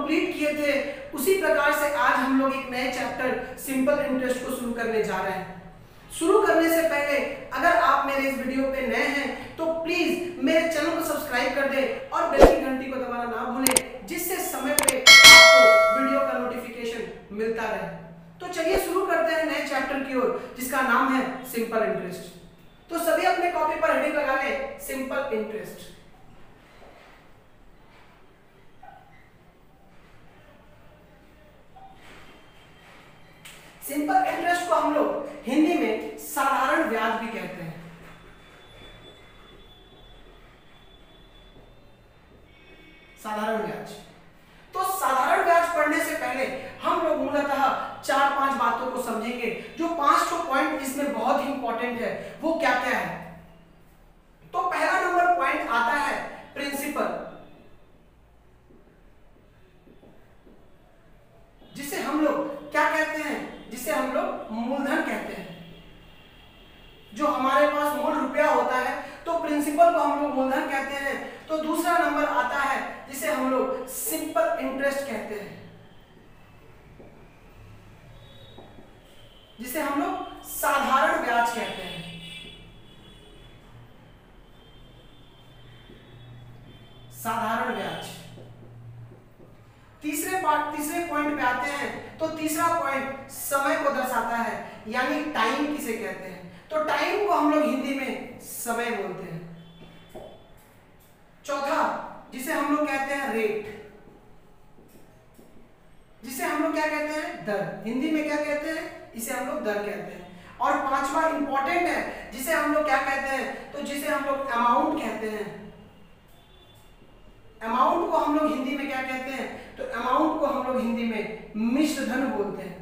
Complete किए थे उसी प्रकार से आज हम लोग एक नए चैप्टर सिंपल इंटरेस्ट को शुरू करने जा रहे हैं। शुरू करने से पहले अगर आप मेरे इस वीडियो पे नए हैं तो प्लीज मेरे चैनल को सब्सक्राइब कर दें और बेल की घंटी को दबाना ना भूलें, जिससे समय पे आपको वीडियो का नोटिफिकेशन मिलता रहे। तो चलिए शुरू करते हैं नए चैप्टर की ओर, जिसका नाम है सिंपल इंटरेस्ट। तो सभी अपने कॉपी पर हेडिंग लगा लें, सिंपल इंटरेस्ट। सिंपल इंटरेस्ट को हम लोग हिंदी में साधारण ब्याज भी कहते हैं। साधारण ब्याज। तो साधारण ब्याज पढ़ने से पहले हम लोग मूलतः 4-5 बातों को समझेंगे। जो 5 पॉइंट इसमें बहुत ही इंपॉर्टेंट है वो क्या क्या है। तो पहला नंबर पॉइंट आता है प्रिंसिपल, जिसे हम लोग क्या कहते हैं, जिसे हम लोग मूलधन कहते हैं। जो हमारे पास मूल रुपया होता है तो प्रिंसिपल को हम लोग मूलधन कहते हैं। तो दूसरा नंबर आता है जिसे हम लोग सिंपल इंटरेस्ट कहते हैं, जिसे हम लोग साधारण ब्याज कहते हैं। साधारण ब्याज। तीसरे पॉइंट पे आते हैं। तो तीसरा पॉइंट समय को दर्शाता है, यानी टाइम किसे कहते हैं। तो टाइम को हम लोग हिंदी में समय बोलते हैं। चौथा जिसे हम लोग कहते हैं रेट, जिसे हम लोग क्या कहते हैं, दर। हिंदी में क्या कहते हैं, इसे हम लोग दर कहते हैं। और पांचवा इंपॉर्टेंट है, जिसे हम लोग क्या कहते हैं, तो जिसे हम लोग अमाउंट कहते हैं। अमाउंट को हम लोग हिंदी में क्या कहते हैं, तो अमाउंट को हम लोग हिंदी में मिश्र धन बोलते हैं।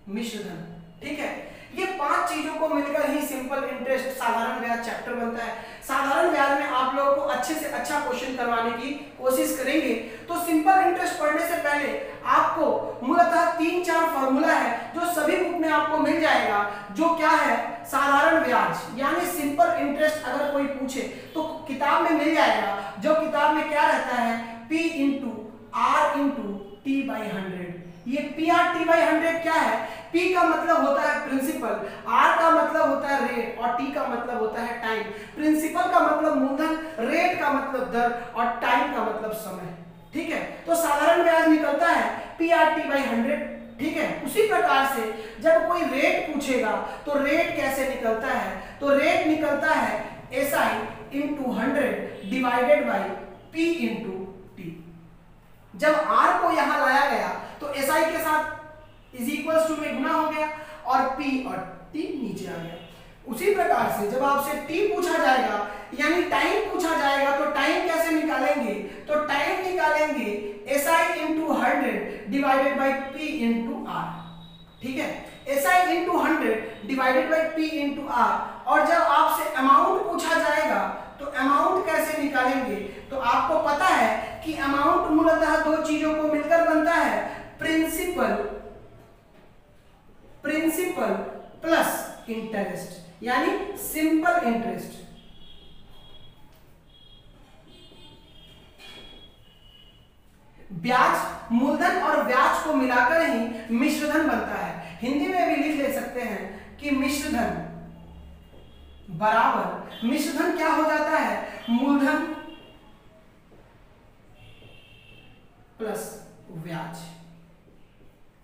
मिश्र धन, ठीक है। ये 5 चीजों को मिलकर ही सिंपल इंटरेस्ट साधारण ब्याज चैप्टर बनता है। साधारण ब्याज में आप लोगों को अच्छे से अच्छा क्वेश्चन करवाने की कोशिश करेंगे। तो सिंपल इंटरेस्ट पढ़ने से पहले आपको मूलतः 3-4 फॉर्मूला है जो सभी बुक में आपको मिल जाएगा। जो क्या है, साधारण ब्याज यानी सिंपल इंटरेस्ट अगर कोई पूछे तो किताब में मिल जाएगा। जो किताब में क्या रहता है, P × R × T/100। ये PR/T/100 क्या है, P का मतलब होता है प्रिंसिपल, R का मतलब होता है रेट और T का मतलब होता है टाइम। प्रिंसिपल का मतलब मूलधन, रेट का मतलब दर और टाइम का मतलब समय, ठीक है। तो साधारण ब्याज निकलता है PR/T/100, ठीक है। उसी प्रकार से जब कोई रेट पूछेगा तो रेट कैसे निकलता है, तो रेट निकलता है SI × 100 divided by P × T। जब R को यहां लाया गया तो SI के साथ इज इक्वल्स टू में गुना हो गया और P और T नीचे आ गया। उसी प्रकार से जब आपसे T पूछा जाएगा यानी टाइम पूछा जाएगा तो टाइम कैसे निकालेंगे, तो टाइम निकालेंगे SI × 100 divided by P × R, ठीक है। SI × 100 divided by P × R। और जब आपसे अमाउंट पूछा जाएगा तो अमाउंट कैसे निकालेंगे, तो आपको पता है कि अमाउंट मूलतः 2 चीजों को मिलकर बनता है, प्रिंसिपल प्लस इंटरेस्ट यानी सिंपल इंटरेस्ट। ब्याज मूलधन और ब्याज को मिलाकर ही मिश्रधन बनता है। हिंदी में भी लिख ले सकते हैं कि मिश्रधन बराबर, मिश्रधन क्या हो जाता है, मूलधन प्लस ब्याज।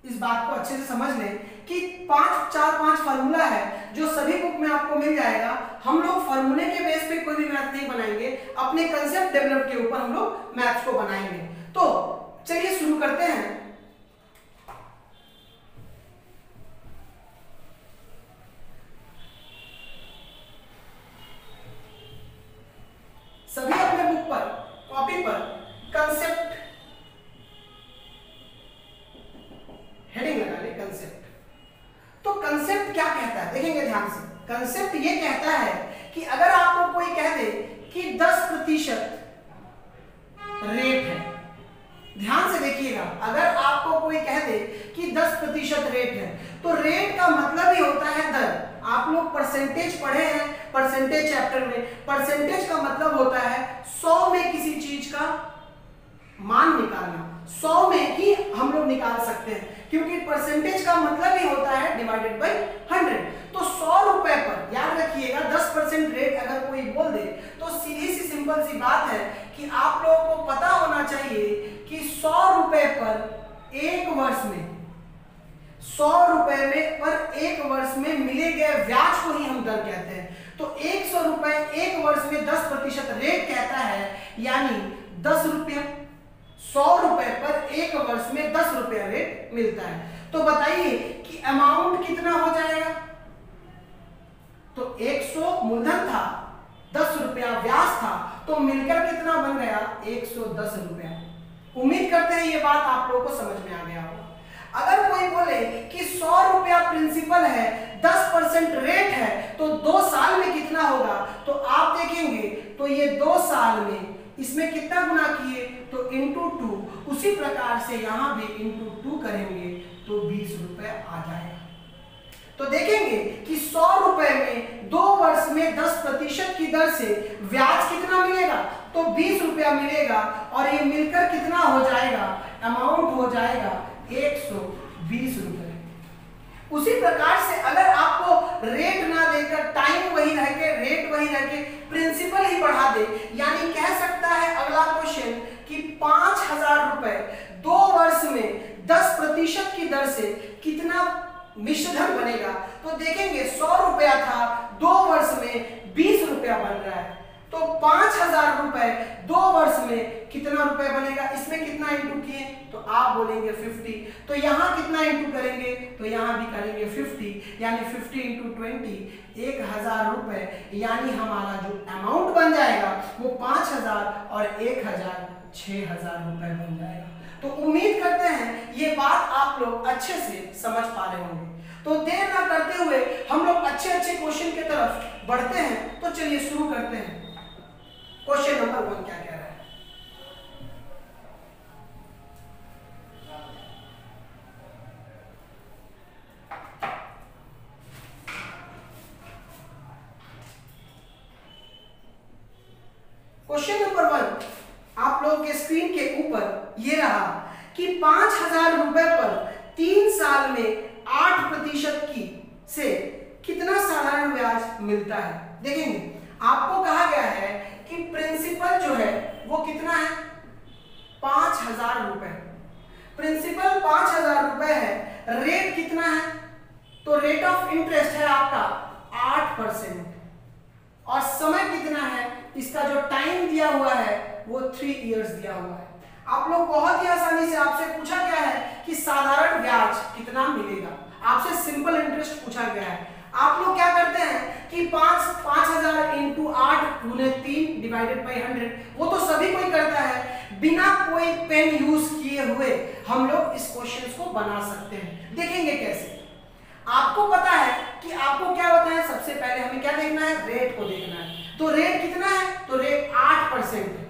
इस बात को अच्छे से समझ लें कि 5 फार्मूला है जो सभी बुक में आपको मिल जाएगा। हम लोग फार्मूले के बेस पे कोई भी मैथ नहीं बनाएंगे, अपने कंसेप्ट डेवलप के ऊपर हम लोग मैथ्स को बनाएंगे। तो चलिए शुरू करते हैं। सभी अपने बुक पर, कॉपी पर कंसेप्ट हेडिंग लगा ले, कंसेप्ट। तो कंसेप्ट क्या कहता है, देखेंगे ध्यान से। कंसेप्ट ये कहता है कि अगर आपको कोई कह दे कि 10% रेट है, ध्यान से देखिएगा, अगर आपको कोई कह दे कि 10% रेट है तो रेट का मतलब ही होता है दर। आप लोग परसेंटेज पढ़े हैं परसेंटेज चैप्टर में। परसेंटेज का मतलब होता है 100 में किसी चीज का मान निकालना, 100 में ही हम लोग निकाल सकते हैं, क्योंकि परसेंटेज का मतलब ही होता है डिवाइडेड बाय 100। तो 100 रुपए पर याद रखिएगा 10% रेट अगर कोई बोल दे तो सीधी सी सिंपल सी बात है कि आप लोगों को पता होना चाहिए कि 100 रुपए पर एक वर्ष में 100 रुपए में पर एक वर्ष में मिले गए ब्याज को ही हम दर कहते हैं। तो 100 रुपए एक वर्ष में 10% रेट कहता है, यानी 10 रुपया। 100 रुपए पर एक वर्ष में 10 रुपया रेट मिलता है। तो बताइए कि अमाउंट कितना हो जाएगा। तो 100 मूलधन था, 10 रुपया ब्याज था, तो मिलकर कितना बन गया 110 रुपया। उम्मीद करते हैं ये बात आप लोगों को समझ में आ गया होगा। अगर कोई बोले कि 100 रुपया प्रिंसिपल है, 10% रेट है, तो 2 साल में कितना होगा, तो आप देखेंगे तो ये 2 साल में इसमें कितना गुना किए तो इंटू 2, उसी प्रकार से यहां भी इंटू 2 करेंगे तो 20 रुपए आ जाएगा। तो देखेंगे कि 100 रुपए में 2 वर्ष में 10% की दर से ब्याज कितना मिलेगा, तो 20 रुपया मिलेगा, और ये मिलकर कितना हो जाएगा, अमाउंट हो जाएगा 120 रुपए। उसी प्रकार से अगर आपको रेट ना देकर टाइम वही रह के रेट वही रह के प्रिंसिपल ही बढ़ा दे, यानी कह सकता है अगला क्वेश्चन कि 5000 रुपए 2 वर्ष में 10% की दर से कितना मिश्रधन बनेगा, तो देखेंगे 100 रुपया था, 2 वर्ष में 20 रुपया बन रहा है, तो 5000 रुपए 2 वर्ष में कितना रुपए बनेगा, इसमें कितना इंटू किए तो आप बोलेंगे 50, तो यहाँ कितना इंटू करेंगे तो यहाँ भी करेंगे 50, यानी 50 इंटू 20 1000 रुपए, यानी हमारा जो अमाउंट बन जाएगा वो 5000 और 1000 6000 रुपए बन जाएगा। तो उम्मीद करते हैं ये बात आप लोग अच्छे से समझ पा रहे होंगे। तो देर ना करते हुए हम लोग अच्छे अच्छे क्वेश्चन की तरफ बढ़ते हैं। तो चलिए शुरू करते हैं। क्वेश्चन नंबर 1 क्या कह रहा है। क्वेश्चन नंबर 1 आप लोगों के स्क्रीन के ऊपर ये रहा कि 5000 रुपए पर 3 साल में 8% की से कितना साधारण ब्याज मिलता है। देखेंगे आपको कहा गया है कि प्रिंसिपल जो है वो कितना है 5000 रुपए, प्रिंसिपल 5000 रुपए है, रेट कितना है तो रेट ऑफ इंटरेस्ट है आपका 8% और समय कितना है, इसका जो टाइम दिया हुआ है वो 3 इयर्स दिया हुआ है। आप लोग बहुत ही आसानी से आपसे पूछा गया है कि साधारण ब्याज कितना मिलेगा, आपसे सिंपल इंटरेस्ट पूछा गया है। आप लोग क्या करते हैं कि 5000 इंटू 8 गुने 3 डिवाइडेड बाई 100, वो तो सभी कोई करता है, बिना कोई पेन यूज किए हुए हम लोग इस क्वेश्चन को बना सकते हैं। देखेंगे कैसे। आपको पता है कि आपको क्या होता है, सबसे पहले हमें क्या देखना है, रेट को देखना है। तो रेट कितना है तो रेट 8% है।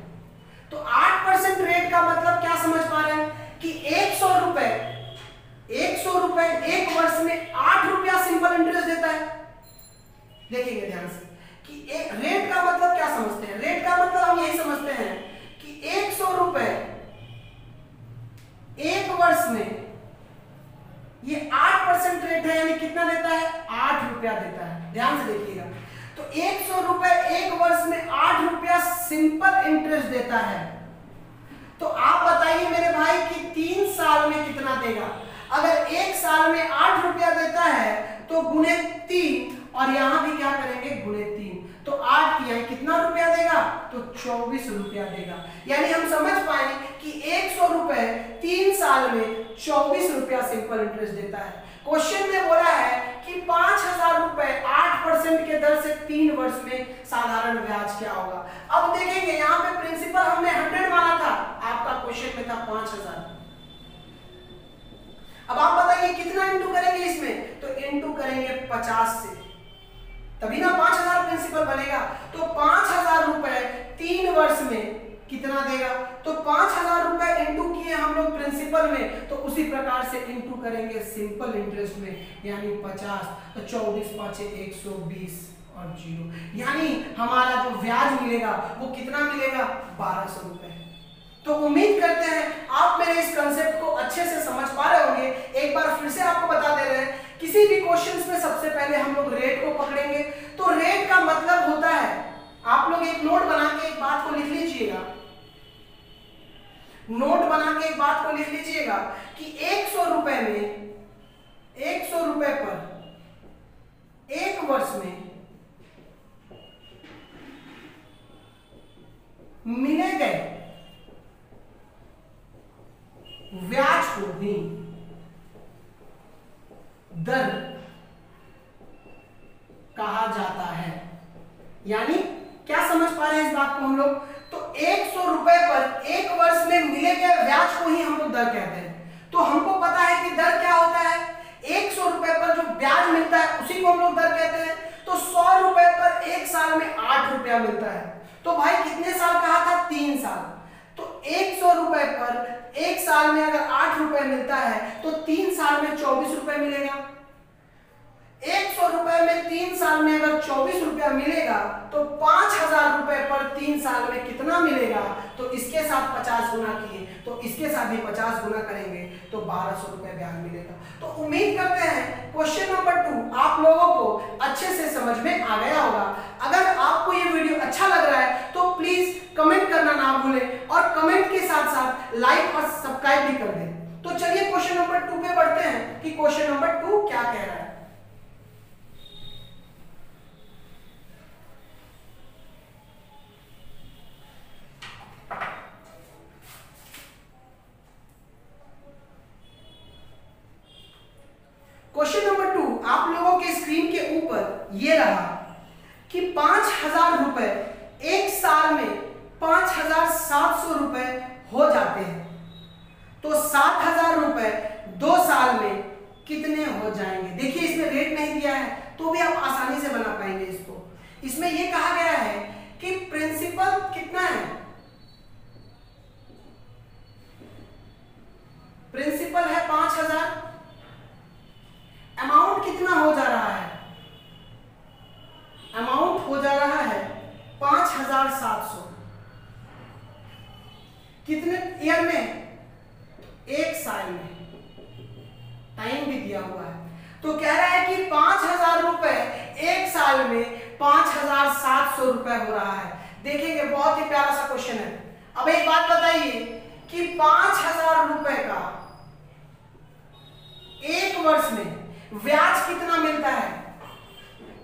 तो 8% रेट का मतलब क्या समझ पा रहे हैं कि 100 रुपए एक वर्ष में 8 रुपया सिंपल इंटरेस्ट देता है। देखेंगे ध्यान से कि रेट का मतलब क्या समझते हैं। रेट का मतलब हम यही समझते हैं कि 100 रुपए एक वर्ष में ये 8% रेट है, यानी कितना देता है 8 रुपया देता है। ध्यान से देखिएगा, तो 100 रुपए एक वर्ष में 8 रुपया सिंपल इंटरेस्ट देता है। तो आप बताइए मेरे भाई कि 3 साल में कितना देगा। अगर 1 साल में 8 रुपया देता है तो गुणे 3, और यहां भी क्या करेंगे गुणे 3, तो 8 किया कितना रुपया देगा तो 24 रुपया देगा। यानी हम समझ पाए कि 100 रुपए 3 साल में 24 रुपया सिंपल इंटरेस्ट देता है। क्वेश्चन में बोला है कि 5000 रुपए 8% के दर से 3 वर्ष में साधारण ब्याज क्या होगा। अब देखेंगे यहाँ पे प्रिंसिपल हमने 100 माना था, आपका क्वेश्चन में था 5000। अब आप बताइए कितना इंटू करेंगे इसमें, तो इंटू करेंगे 50 से, तभी ना 5000 प्रिंसिपल बनेगा। तो 5000 रुपए 3 वर्ष में कितना देगा, तो 5000 रुपए इंटू किए हम लोग प्रिंसिपल में, तो उसी प्रकार से इंटू करेंगे सिंपल इंटरेस्ट में, यानी 50, तो 24 5 120 और 0, यानी हमारा जो ब्याज मिलेगा वो कितना मिलेगा 1200 रुपए। तो उम्मीद करते हैं आप मेरे इस कंसेप्ट को अच्छे से समझ पा रहे होंगे। एक बार फिर से आपको बता दे रहे हैं, किसी भी क्वेश्चंस में सबसे पहले हम लोग रेट को पकड़ेंगे। तो रेट का मतलब होता है, आप लोग एक नोट बना के एक बात को लिख लीजिएगा, नोट बना के एक बात को लिख लीजिएगा कि 100 रुपए में, 100 रुपए पर एक वर्ष में मिले गए ब्याज को भी दर कहा जाता है। यानी क्या समझ पा रहे हैं इस बात को हम लोग? तो 100 रुपए पर एक वर्ष में मिले गए ब्याज को ही हम लोग दर कहते हैं। तो हमको पता है कि दर क्या होता है, 100 रुपए पर जो ब्याज मिलता है उसी को हम लोग दर कहते हैं। तो 100 रुपए पर एक साल में 8 रुपया मिलता है। तो भाई कितने साल कहा था? 3 साल। तो 100 रुपए पर एक साल में अगर 8 रुपए मिलता है तो 3 साल में 24 रुपए मिलेगा। 100 रुपए में 3 साल में अगर 24 रुपया मिलेगा तो 5000 रुपए पर 3 साल में कितना मिलेगा? तो इसके साथ 50 गुना किए तो इसके साथ भी 50 गुना करेंगे तो 1200 रुपए ब्याज मिलेगा। तो उम्मीद करते हैं क्वेश्चन नंबर 2 आप लोगों को अच्छे से समझ में आ गया होगा। अगर आपको ये वीडियो अच्छा लग रहा है तो प्लीज कमेंट करना ना भूलें और कमेंट के साथ साथ लाइक और सब्सक्राइब भी कर दें। तो चलिए क्वेश्चन नंबर 2 पे बढ़ते हैं कि क्वेश्चन नंबर 2 क्या कह रहा है। क्वेश्चन नंबर 2 आप लोगों के स्क्रीन के ऊपर ये रहा कि 5000 रुपए एक साल में 5700 रुपए हो जाते हैं। तो 7000 रुपए 2 साल में कितने हो जाएंगे? देखिए इसमें रेट नहीं दिया है तो भी आप आसानी से बना पाएंगे इसको। इसमें यह कहा गया है कि प्रिंसिपल कितना है, प्रिंसिपल है 5000, अमाउंट कितना हो जा रहा है? अमाउंट हो जा रहा है 5700। कितने ईयर में? एक साल में। टाइम भी दिया हुआ है। तो कह रहा है कि 5000 रुपए एक साल में 5700 रुपए हो रहा है। देखेंगे बहुत ही प्यारा सा क्वेश्चन है। अब एक बात बताइए कि 5000 रुपए का एक वर्ष में ब्याज कितना मिलता है?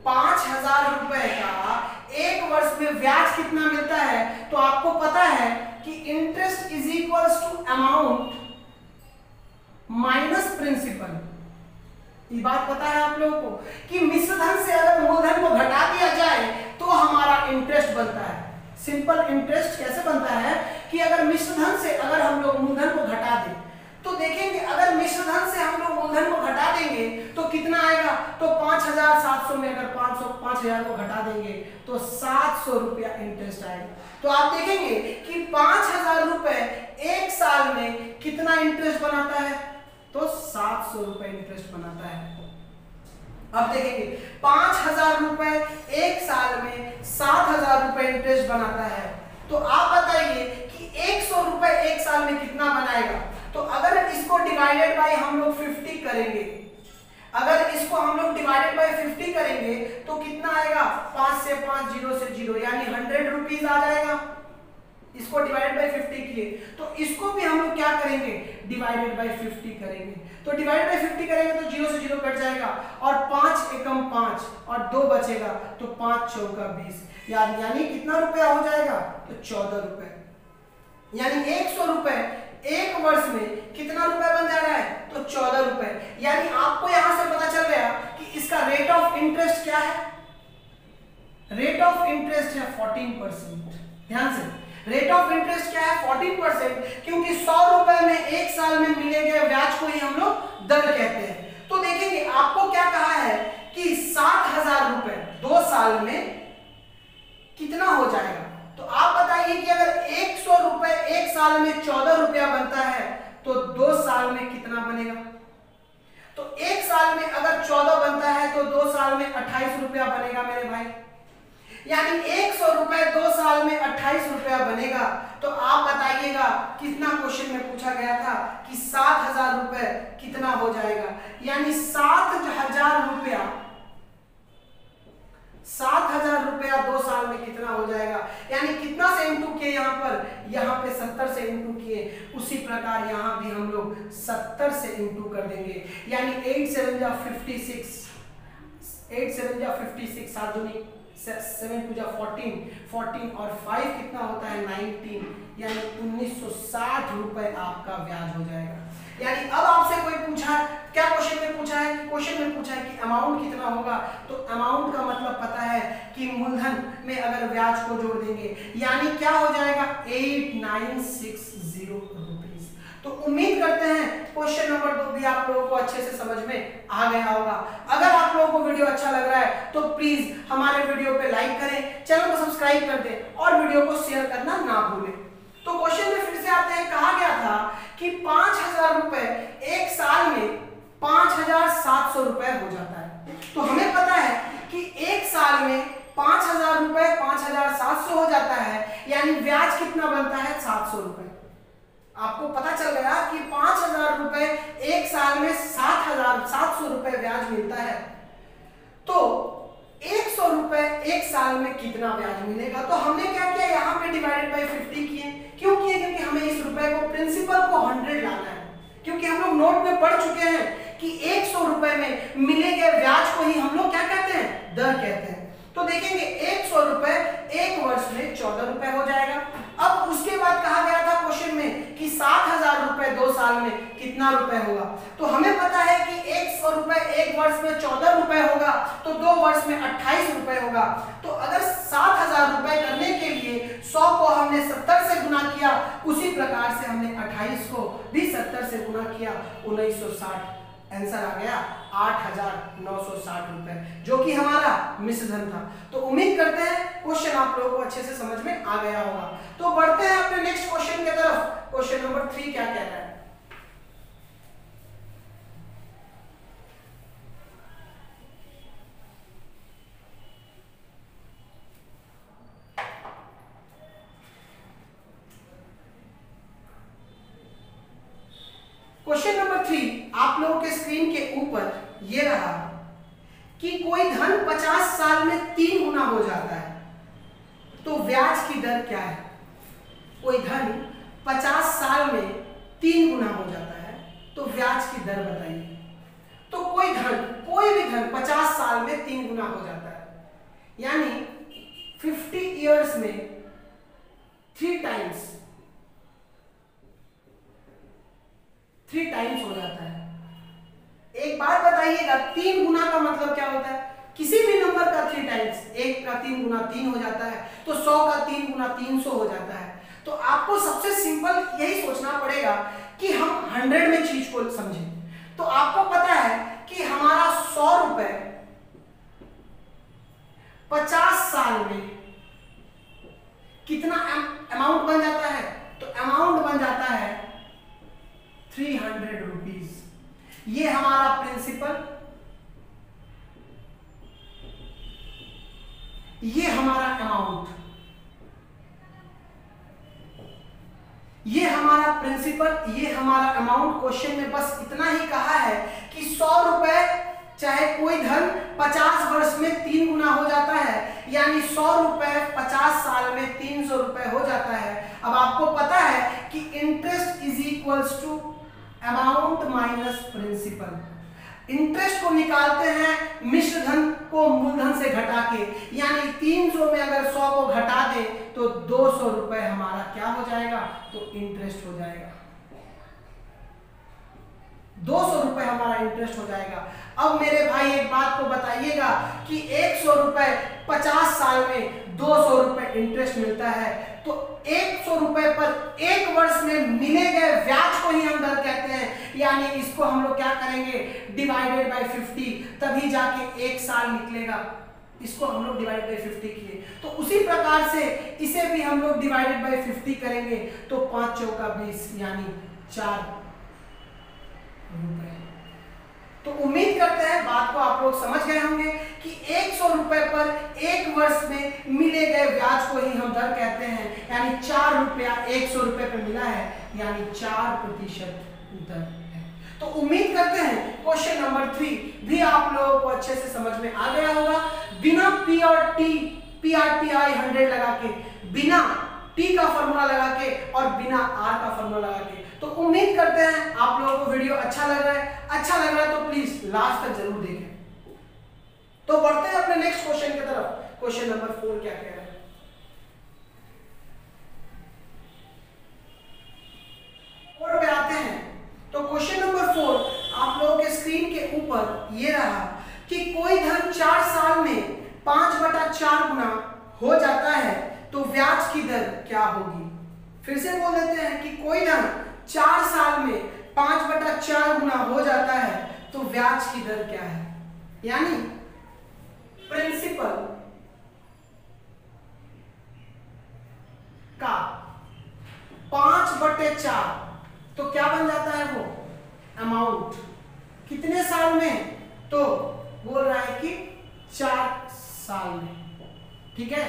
5000 रुपए का एक वर्ष में ब्याज कितना मिलता है? तो आपको पता है कि interest is equals to amount minus principal. ये बात पता है आप लोगों को कि मिश्र धन से अगर मूलधन को घटा दिया जाए तो हमारा इंटरेस्ट बनता है। सिंपल इंटरेस्ट कैसे बनता है कि अगर मिश्र धन से अगर हम लोग मूलधन को घटा दें तो देखेंगे अगर मिश्र धन से हम लोग मूलधन को घटा देंगे तो कितना आएगा? तो 5700 में अगर 5000 को घटा देंगे तो 700 रुपया इंटरेस्ट आएगा। तो आप देखेंगे कि 5000 रुपए एक साल में कितना इंटरेस्ट बनाता है? तो 700 रुपए इंटरेस्ट बनाता है। अब देखेंगे 5000 रुपए एक साल में 7000 रुपए इंटरेस्ट बनाता है। तो आप बताइए कि 100 रुपए एक साल में कितना बनाएगा? तो अगर इसको डिवाइडेड बाय हम लोग 50 करेंगे, अगर इसको हम लोग डिवाइडेड बाय 50 करेंगे तो कितना आएगा? 5 से 5 0 से 0 यानी 100 रुपीज आ जाएगा। इसको डिवाइडेड बाय 50 किए तो इसको भी हम लोग क्या करेंगे? डिवाइडेड बाय 50 करेंगे। तो डिवाइडेड बाय 50 करेंगे तो 0 से 0 कट जाएगा और 5 एकम 5 और 2 बचेगा तो 5 चौका 20 यानी कितना रुपया हो जाएगा? तो 14 रुपए। यानी 100 रुपए एक वर्ष में कितना रुपए बन जा रहा है? तो 14 रुपए। यानी आपको यहां से पता चल गया कि इसका रेट ऑफ इंटरेस्ट क्या है? रेट ऑफ इंटरेस्ट है 14%। ध्यान से, रेट ऑफ इंटरेस्ट क्या है? 14%, क्योंकि 100 रुपए में एक साल में मिले गए ब्याज को ही हम लोग दर कहते हैं। तो देखेंगे आपको क्या कहा है कि 7000 रुपए 2 साल में कितना हो जाएगा? तो आप बताइए कि अगर 100 रुपए एक साल में 14 रुपया बनता है तो 2 साल में कितना बनेगा? तो एक साल में अगर 14 बनता है तो 2 साल में 28 रुपया बनेगा मेरे भाई। यानी 100 रुपए 2 साल में 28 रुपया बनेगा। तो आप बताइएगा कितना क्वेश्चन में पूछा गया था कि 7,000 रुपए कितना हो जाएगा, यानी 7,000 रुपया 2 साल में कितना हो जाएगा, यानी कितना से इंटू किए यहाँ पे 70 से इंटू किए, उसी प्रकार यहाँ भी हम लोग 70 से इंटू कर देंगे, यानी 8 7 जा 56, 7 दूनी 7 2 जा 14 और 5 कितना होता है 19, यानी 1960 रुपए आपका ब्याज हो जाएगा। यानी अब आपसे कोई पूछा, क्या क्वेश्चन में पूछा है, क्वेश्चन में पूछा है कि अमाउंट कितना होगा, तो अमाउंट का मतलब पता है कि मूलधन में अगर ब्याज को जोड़ देंगे, यानी क्या हो जाएगा 8960 रुपीस। तो उम्मीद करते हैं क्वेश्चन नंबर 2 भी आप लोगों को अच्छे से समझ में आ गया होगा। अगर आप लोगों को वीडियो अच्छा लग रहा है तो प्लीज हमारे वीडियो पे लाइक करें, चैनल को सब्सक्राइब कर दें और वीडियो को शेयर करना ना भूलें। तो क्वेश्चन में फिर से आते हैं, कहा गया था कि 5,000 रुपए एक साल में 5,700 रुपए हो जाता है। तो हमें पता है कि एक साल में 5,000 रुपए 5,700 हो जाता है, यानी ब्याज कितना बनता है 700 रुपए। आपको पता चल गया कि 5,000 रुपए एक साल में 7,700 रुपए ब्याज मिलता है। तो 100 रुपए एक साल में कितना ब्याज मिलेगा, तो हमने क्या किया, यहाँ पे डिवाइडेड बाय 50 किए। क्यों किए, क्योंकि हमें इस रुपए को प्रिंसिपल को 100 लाना है, क्योंकि हम लोग नोट में पढ़ चुके हैं कि 100 रुपए में मिले गए ब्याज को ही हम लोग क्या कहते हैं, दर कहते हैं। तो देखेंगे 100 रुपए एक वर्ष में 14 रुपए हो जाएगा। अब उसके बाद कहा गया था क्वेश्चन में कि 7,000 रुपए 2 साल में कितना रुपए होगा, तो हमें पता है कि 100 रुपए एक वर्ष में 14 रुपए होगा, तो 2 वर्ष में 28 रुपए होगा। तो अगर 7,000 रुपए करने के लिए 100 को हमने 70 से गुना किया, उसी प्रकार से हमने 28 को भी 70 से गुना किया, 1960 आंसर आ गया 8,960 रुपए, जो कि हमारा मिश्र धन था। तो उम्मीद करते हैं क्वेश्चन आप लोगों को अच्छे से समझ में आ गया होगा। तो बढ़ते हैं अपने नेक्स्ट क्वेश्चन की तरफ। क्वेश्चन नंबर 3 क्या कह रहा है, क्वेश्चन नंबर 3 आप लोगों के स्क्रीन के ऊपर ये रहा कि कोई धन 50 साल में 3 गुना हो जाता है, तो ब्याज की दर क्या है। कोई धन 50 साल में 3 गुना हो जाता है, तो ब्याज की दर बताइए। तो कोई भी धन 50 साल में 3 गुना हो जाता है, यानी 50 इयर्स में 3 टाइम्स हो जाता है। एक बात बताइएगा, 3 गुना का मतलब क्या होता है, किसी भी नंबर का 3 टाइम्स, 1 का 3 गुना 3 हो जाता है, तो 100 का 3 गुना 300 हो जाता है। तो आपको सबसे सिंपल यही सोचना पड़ेगा कि हम 100 में चीज को समझें। तो आपको पता है कि हमारा 100 रुपए 50 साल में कितना अमाउंट बन जाता है, तो अमाउंट बन जाता है 300 रुपीज। ये हमारा प्रिंसिपल, ये हमारा अमाउंट, ये हमारा प्रिंसिपल, ये हमारा अमाउंट। क्वेश्चन में बस इतना ही कहा है कि 100 रुपए चाहे कोई धन 50 वर्ष में 3 गुना हो जाता है, यानी 100 रुपए 50 साल में 300 रुपए हो जाता है। अब आपको पता है कि interest is equals to amount minus principal. इंटरेस्ट को निकालते हैं मिश्र धन को मूलधन से घटा के, यानी 300 में अगर 100 को घटा दे तो 200 रुपए हमारा क्या हो जाएगा, तो इंटरेस्ट हो जाएगा। 200 रुपए हमारा इंटरेस्ट हो जाएगा। अब मेरे भाई एक बात को बताइएगा कि 100 रुपए 50 साल में 200 रुपए इंटरेस्ट मिलता है, तो 100 रुपए पर एक वर्ष में मिले गए ब्याज को ही हम दर कहते हैं, यानी इसको हम लोग क्या करेंगे, डिवाइडेड बाय 50, तभी जाके एक साल निकलेगा। इसको हम लोग डिवाइड बाय 50 किए, तो उसी प्रकार से इसे भी हम लोग डिवाइडेड बाय 50 करेंगे, तो 5 चौका 20, यानी 4 रुपए। तो उम्मीद करते हैं बात को आप लोग समझ गए होंगे कि 100 रुपए पर 1 वर्ष में मिले गए ब्याज को ही हम दर कहते हैं, यानी 4 रुपया 100 रुपए पे मिला है, यानी 4% दर है। तो उम्मीद करते हैं क्वेश्चन नंबर 3 भी आप लोगों को अच्छे से समझ में आ गया होगा। बिना P और T PRTI 100 लगा के, बिना T का फॉर्मूला लगा के और बिना R का फॉर्मूला लगा के। तो उम्मीद करते हैं आप लोगों को वीडियो अच्छा लग रहा है। अच्छा लग रहा है तो प्लीज लास्ट तक जरूर देखें। तो बढ़ते हैं अपने नेक्स्ट क्वेश्चन की तरफ। क्वेश्चन नंबर 4 क्या कह रहा है? और पे आते हैं। तो क्वेश्चन नंबर 4 आप लोगों के स्क्रीन के ऊपर ये रहा कि कोई धन 4 साल में 5/4 गुना हो जाता है तो ब्याज की दर क्या होगी? फिर से बोल देते हैं कि कोई धन 4 साल में 5/4 गुना हो जाता है तो ब्याज की दर क्या है? यानी प्रिंसिपल का 5/4 तो क्या बन जाता है वो अमाउंट कितने साल में? तो बोल रहा है कि 4 साल में। ठीक है,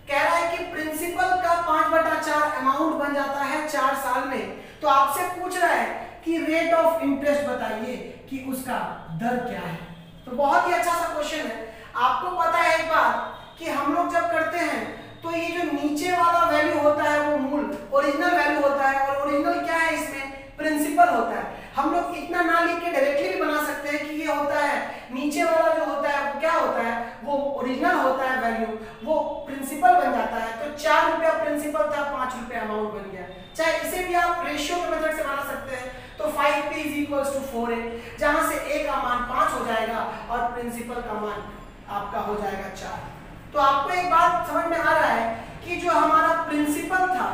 कह रहा है कि प्रिंसिपल का 5/4 अमाउंट बन जाता है 4 साल में। तो आपसे पूछ रहा है कि रेट ऑफ इंटरेस्ट बताइए कि उसका दर क्या है। तो बहुत ही अच्छा सा क्वेश्चन है। आपको पता है एक बात कि हम लोग जब करते हैं तो ये जो नीचे वाला वैल्यू होता है वो मूल ओरिजिनल वैल्यू होता है, और ओरिजिनल क्या है इसमें? प्रिंसिपल होता है। हम लोग इतना ना लिख के डायरेक्टली भी बना सकते हैं कि ये होता है नीचे वाला जो होता है वो क्या होता है? वो ओरिजिनल होता है वैल्यू, वो प्रिंसिपल बन जाता है। तो 4 रुपया प्रिंसिपल था, 5 रुपया अमाउंट बन गया। चाहे इसे भी आप रेशियो के मेथड से बना सकते हैं। तो 5p = 4a, जहां से a का मान 5 हो जाएगा और प्रिंसिपल का मान आपका हो जाएगा 4। तो आपको एक बात समझ में आ रहा है कि जो हमारा प्रिंसिपल था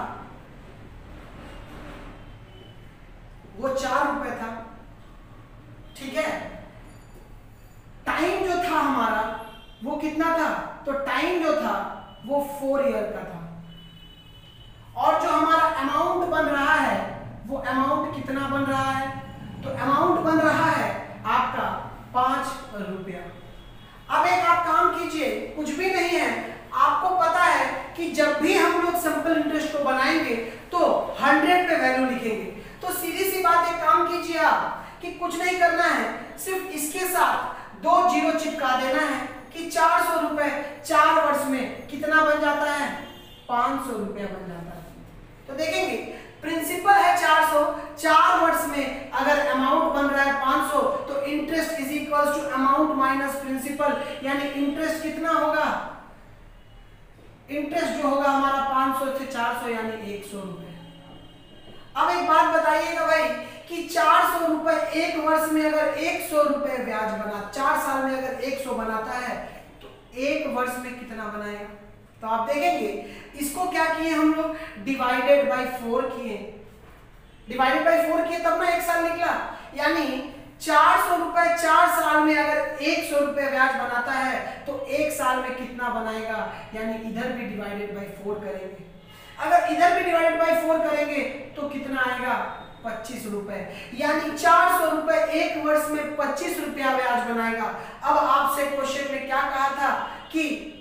वो 4 रुपए था। ठीक है, टाइम जो था हमारा वो कितना था? तो टाइम जो था वो 4 ईयर का था। और जो हमारा अमाउंट बन रहा है वो अमाउंट कितना बन रहा है? तो अमाउंट बन रहा है आपका 5 रुपया। अब एक आप काम कीजिए, कुछ भी नहीं है, आपको पता है कि जब भी हम लोग सिंपल इंटरेस्ट को बनाएंगे तो 100 पे वैल्यू लिखेंगे। तो सीधी सी बात, एक काम कीजिए आप कि कुछ नहीं करना है, सिर्फ इसके साथ 2 जीरो चिपका देना है कि 400 रुपए 4 वर्ष में कितना बन जाता है? 500 रुपया बन जाता है। तो देखेंगे प्रिंसिपल है 400, 4 वर्ष में अगर अमाउंट बन रहा है 500 तो इंटरेस्ट = अमाउंट माइनस प्रिंसिपल, यानी इंटरेस्ट कितना होगा? इंटरेस्ट जो होगा हमारा 500 से 400 यानी 100 रुपए। अब एक बात बताइएगा भाई कि 400 रुपए 1 वर्ष में अगर 100 रुपए ब्याज बना, 4 साल में अगर 100 बनाता है तो 1 वर्ष में कितना बनाएगा? तो आप देखेंगे इसको क्या किए हम लोग? डिवाइडेड बाय 4 किए। डिवाइडेड बाय 4 किए तब ना 1 साल निकला। यानी 400 रुपए 4 साल में अगर 100 रुपए ब्याज बनाता है तो 1 साल में कितना बनाएगा? यानी इधर भी डिवाइडेड बाय 4 करेंगे। अगर इधर भी डिवाइडेड बाय 4 करेंगे तो कितना आएगा? 25 रुपए। यानी 400 रुपए 1 वर्ष में 25 रुपया ब्याज बनाएगा। अब आपसे क्वेश्चन में क्या कहा था कि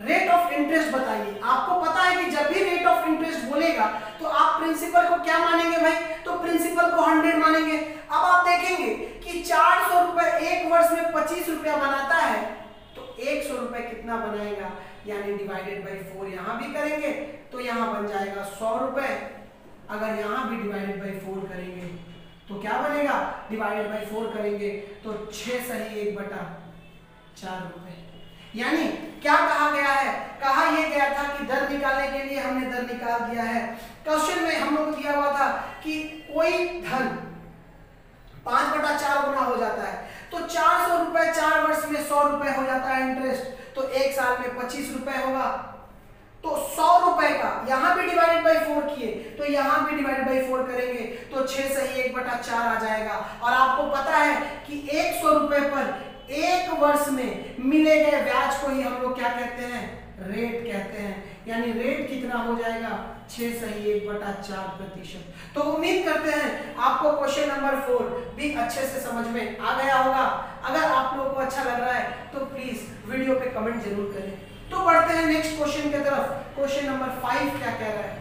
रेट ऑफ इंटरेस्ट बताइए। आपको पता है कि जब भी रेट ऑफ इंटरेस्ट बोलेगा तो आप प्रिंसिपल को क्या मानेंगे भाई? तो प्रिंसिपल को 100 मानेंगे। अब आप देखेंगे कि 400 रुपए 1 वर्ष में 25 रुपया बनाता है तो 100 रुपए कितना बनाएगा? यानी डिवाइडेड बाय 4 यहां भी करेंगे तो यहां बन जाएगा 100 रुपए। अगर यहां भी डिवाइडेड बाय 4 करेंगे तो क्या बनेगा? डिवाइडेड बाय 4 करेंगे तो 6 सही 1/4 रुपए। यानी क्या कहा गया है? कहा यह गया था कि दर निकालने के लिए हमने दर निकाल दिया है। क्वेश्चन में हम लोग दिया हुआ था कि कोई धन 5/4 गुना हो जाता है तो 400 रुपए 4 वर्ष में 100 रुपए हो जाता है इंटरेस्ट, तो 1 साल में 25 रुपए होगा। तो 100 रुपए का यहां भी डिवाइडेड बाय 4 किए तो यहां भी डिवाइडेड बाय 4 करेंगे तो 6 सही 1/4 आ जाएगा। और आपको पता है कि 100 रुपए पर 1 वर्ष में मिले गए ब्याज को ही हम लोग क्या कहते हैं? रेट कहते हैं। यानी रेट कितना हो जाएगा? 6 सही 1/4%। तो उम्मीद करते हैं आपको क्वेश्चन नंबर 4 भी अच्छे से समझ में आ गया होगा। अगर आप लोगों को अच्छा लग रहा है तो प्लीज वीडियो पे कमेंट जरूर करें। तो बढ़ते हैं नेक्स्ट क्वेश्चन की तरफ। क्वेश्चन नंबर 5 क्या कह रहा है?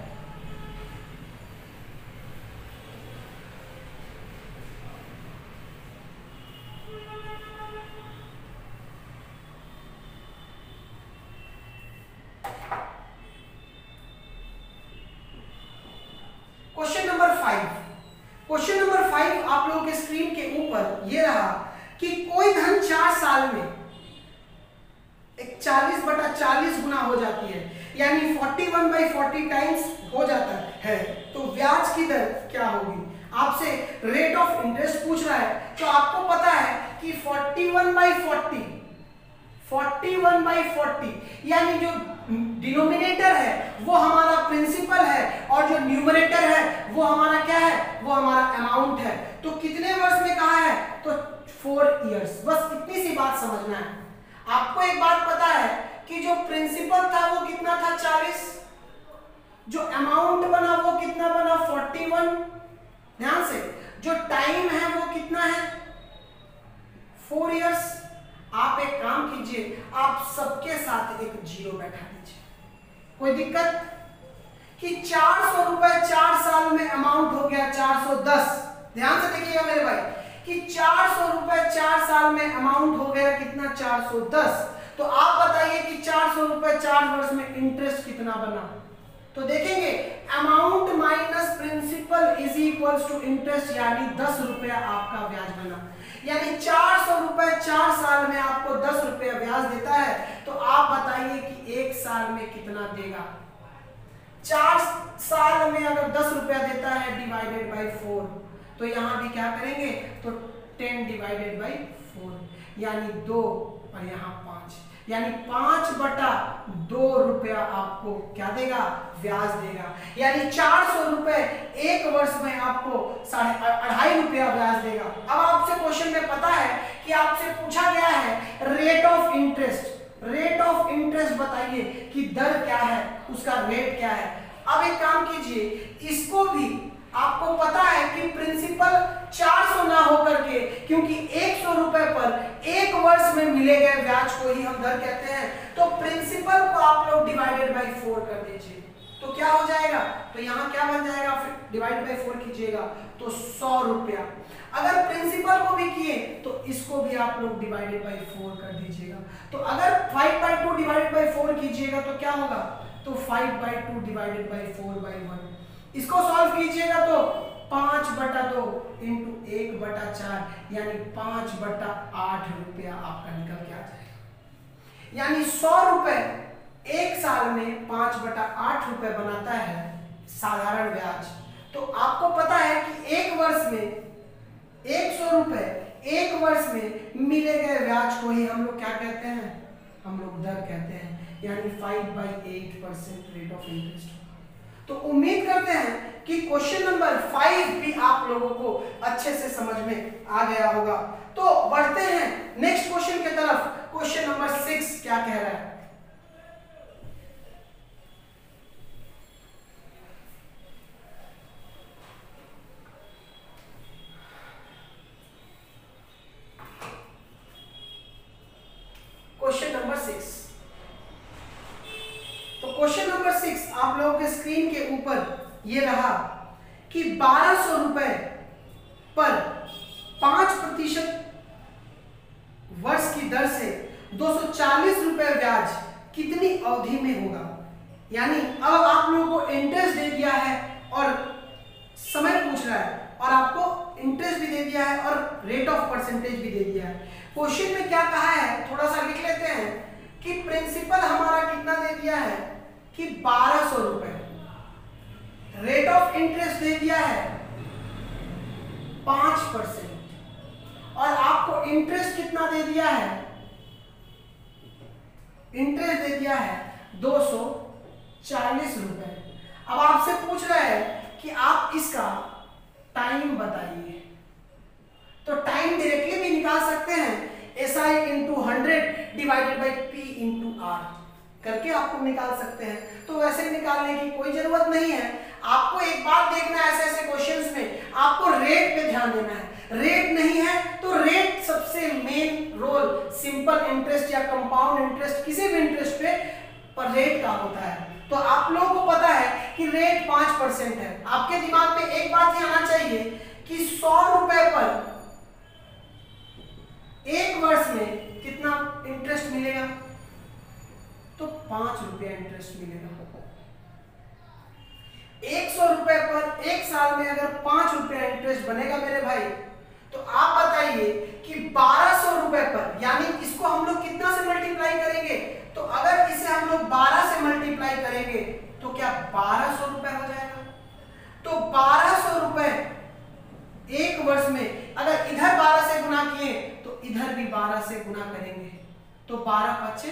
क्वेश्चन नंबर 5 आप लोगों के स्क्रीन के ऊपर ये रहा कि कोई धन 4 साल में 40/40 गुना हो जाती है, यानी 41/40 टाइम्स हो जाता है, तो ब्याज की दर क्या होगी? आपसे रेट ऑफ इंटरेस्ट पूछ रहा है। तो आपको पता है कि 41/40 यानी जो डिनोमिनेटर है वो हमारा प्रिंसिपल है और जो न्यूमरेटर है वो हमारा क्या है? वो हमारा अमाउंट है। तो कितने वर्ष में कहा है? तो 4 इयर्स। बस इतनी सी बात समझना है। आपको एक बात पता है कि जो प्रिंसिपल था वो कितना था? 40। जो अमाउंट बना वो कितना बना? 41। ध्यान से, जो टाइम है वो कितना है? 4 इयर्स। आप एक काम कीजिए, आप सबके साथ एक जीरो बैठा दीजिए। कोई दिक्कत? कि 400 रुपए 4 साल में अमाउंट हो गया 410। ध्यान से देखिएगा मेरे भाई कि 400 रुपए 4 साल में अमाउंट हो गया कितना? 410। तो आप बताइए कि 400 रुपए 4 वर्ष में इंटरेस्ट कितना बना? तो देखेंगे amount minus principal is equals to interest, यानी 10 रुपया आपका ब्याज बना। यानी 400 रुपए 4 साल में आपको 10 रुपया ब्याज देता है। तो आप बताइए कि 1 साल में कितना देगा? 4 साल में अगर 10 रुपया देता है डिवाइडेड बाई 4, तो यहां भी क्या करेंगे? तो 10 डिवाइडेड बाई 4 यानी 2 और यहां 5, यानी 5/2 रुपया आपको क्या देगा? ब्याज देगा। यानी 400 रुपए 1 वर्ष में आपको 2.5 रुपया ब्याज देगा। अब आपसे क्वेश्चन में पता है कि आपसे पूछा गया है rate of interest. Rate of interest बताइए कि दर क्या है, उसका रेट क्या है। अब एक काम कीजिए, इसको भी आपको पता है कि प्रिंसिपल 400 ना होकर के, क्योंकि 100 रुपए पर 1 वर्ष में मिले गए ब्याज को ही हम दर कहते हैं, तो प्रिंसिपल को आप लोग डिवाइडेड बाई 4 कर दीजिए। तो क्या हो जाएगा? तो यहाँ क्या बन जाएगा? फिर डिवाइड बाई 4 कीजिएगा तो 100 रुपया। अगर प्रिंसिपल को भी किए तो इसको भी आप लोग डिवाइडेड बाई 4 कर दीजिएगा। तो अगर 5/2 डिवाइडेड बाई 4 कीजिएगा तो क्या होगा? तो 5/2 डिवाइडेड बाई 4/1। इसको सॉल्व कीजिएगा तो 5/2 इंटू 1/4 यानी 5/8 रुपया आपका निकल के आ जाएगा। यानी 100 रुपए 1 साल में 5/8 रुपए बनाता है साधारण ब्याज। तो आपको पता है कि 1 वर्ष में 100 रुपए 1 वर्ष में मिले गए ब्याज को ही हम लोग क्या कहते हैं? हम लोग दर कहते हैं। यानी 5/8% रेट ऑफ इंटरेस्ट। तो उम्मीद करते हैं कि क्वेश्चन नंबर 5 भी आप लोगों को अच्छे से समझ में आ गया होगा। तो बढ़ते हैं नेक्स्ट क्वेश्चन की तरफ। क्वेश्चन नंबर 6 क्या कह रहा है? Question number 6। तो क्वेश्चन नंबर 6 आप लोगों के स्क्रीन के ऊपर ये रहा कि 1200 रुपए पर 5% वर्ष की दर से 240 रुपए ब्याज कितनी अवधि में होगा? यानी अब आप लोगों को इंटरेस्ट दे दिया है और समय पूछ रहा है, और आपको इंटरेस्ट भी दे दिया है और रेट ऑफ परसेंटेज भी दे दिया है। क्वेश्चन में क्या कहा है थोड़ा सा लिख लेते हैं कि प्रिंसिपल हमारा कितना दे दिया है कि 1200 रुपए, रेट ऑफ इंटरेस्ट दे दिया है 5% और आपको इंटरेस्ट कितना दे दिया है? इंटरेस्ट दे दिया है 240 रुपए। अब आपसे पूछ रहा है कि आप इसका टाइम बताइए। तो टाइम डायरेक्टली भी निकाल सकते हैं, SI × 100 divided by P × R करके आपको निकाल सकते हैं। तो वैसे निकालने की कोई जरूरत नहीं है। आपको एक बात देखना है ऐसे ऐसे क्वेश्चंस में, आपको रेट पे ध्यान देना है। रेट नहीं है तो रेट सबसे सबसे मेन रोल सिंपल इंटरेस्ट या कंपाउंड इंटरेस्ट किसी भी इंटरेस्ट पे पर रेट का होता है। तो आप लोगों को पता है कि रेट 5% है। आपके दिमाग में एक बात ही आना चाहिए कि 100 रुपए पर एक वर्ष में कितना इंटरेस्ट मिलेगा, तो 5 रुपया इंटरेस्ट मिलेगा। 100 रुपए पर एक साल में अगर 5 रुपया इंटरेस्ट बनेगा मेरे भाई, तो आप बताइए कि 1200 रुपए पर, यानी इसको हम लोग कितना से मल्टीप्लाई करेंगे, तो अगर इसे हम लोग 12 से मल्टीप्लाई करेंगे तो क्या 1200 रुपए हो जाएगा। तो 1200 रुपए एक वर्ष में अगर इधर 12 से गुना किए तो इधर भी 12 से गुना करेंगे, तो 12 पच्चे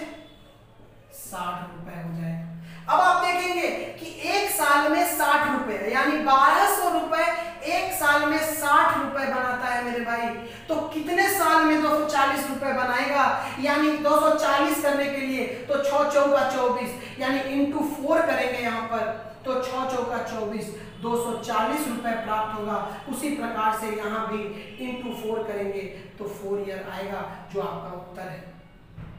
60 रुपए हो जाएगा। अब आप देखेंगे कि एक साल में 60 रुपए, यानी 1200 रुपए एक साल में 60 रुपए बनाता है मेरे भाई। तो कितने साल में 240 रुपए बनाएगा, यानी 240 करने के लिए तो 6 चौका 24, यानी इंटू 4 करेंगे यहाँ पर, तो 6 चौका 24, 240 रुपए प्राप्त होगा। उसी प्रकार से यहाँ भी इंटू 4 करेंगे तो 4 ईयर आएगा, जो आपका उत्तर है।